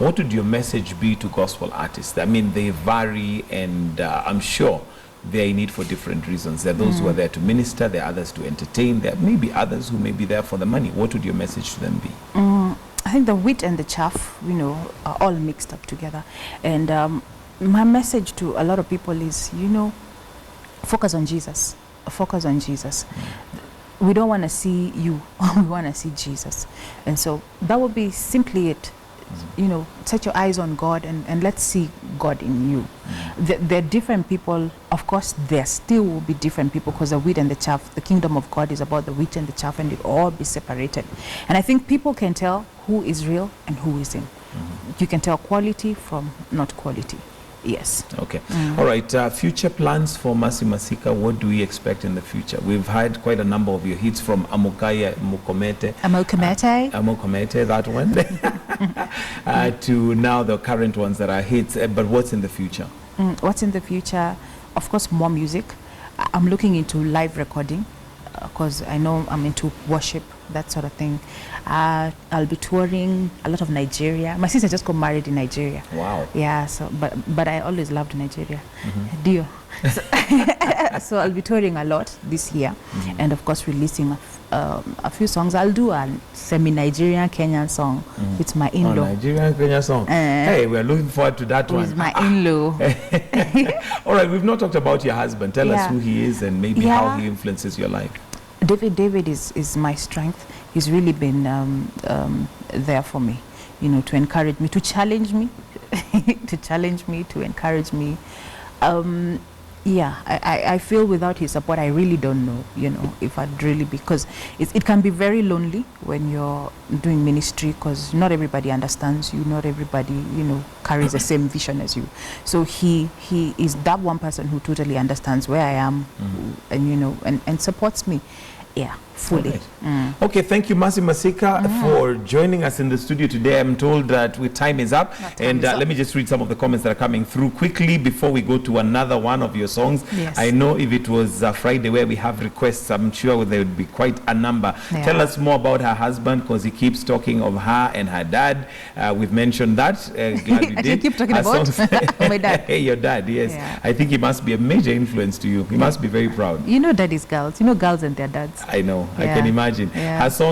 what would your message be to gospel artists? I mean, they vary, and I'm sure they're in it for different reasons. There are those who are there to minister, there are others to entertain, there may be others who may be there for the money. What would your message to them be? I think the wheat and the chaff, you know, are all mixed up together. And my message to a lot of people is, you know, focus on Jesus. Focus on Jesus. We don't want to see you, we want to see Jesus. And so that would be simply it. You know, set your eyes on God and let's see God in you. They're different people. Of course, there still will be different people, because the wheat and the chaff, the kingdom of God is about the wheat and the chaff, and it all be separated. And I think people can tell who is real and who isn't. You can tell quality from not quality. Yes. Okay. All right. Future plans for Masika. What do we expect in the future? We've had quite a number of your hits, from Amokaya Mukomete. Amokomete, that one. To now the current ones that are hits. But what's in the future? What's in the future? Of course, more music. I'm looking into live recording, because I know I'm into worship, that sort of thing. I'll be touring a lot of Nigeria. My sister just got married in Nigeria. Wow. Yeah. So, but I always loved Nigeria. Dio. So I'll be touring a lot this year, and of course releasing a few songs. I'll do a semi-Nigerian Kenyan song with my in-law. Nigerian Kenyan song. Hey, we're looking forward to that one. With my in-law. All right, we've not talked about your husband. Tell us who he is and maybe how he influences your life. David is my strength. He's really been there for me, you know, to encourage me, to challenge me, to encourage me. I feel without his support, I really don't know, you know, if I'd really, because it can be very lonely when you're doing ministry, because not everybody understands you, not everybody, you know, carries the same vision as you. So he is that one person who totally understands where I am, and you know, and supports me. Yeah, fully. Right. Okay, thank you, Masika, for joining us in the studio today. I'm told that time is up. Let me just read some of the comments that are coming through quickly before we go to another one of your songs. Yes. I know if it was Friday where we have requests, I'm sure there would be quite a number. Yeah. Tell us more about her husband, because he keeps talking of her and her dad. We've mentioned that. Glad we did. Keep talking about my dad. Hey, your dad, yes. Yeah. I think he must be a major influence to you. He must be very proud. You know daddy's girls. You know girls and their dads. I know. I can imagine. Yeah. Her song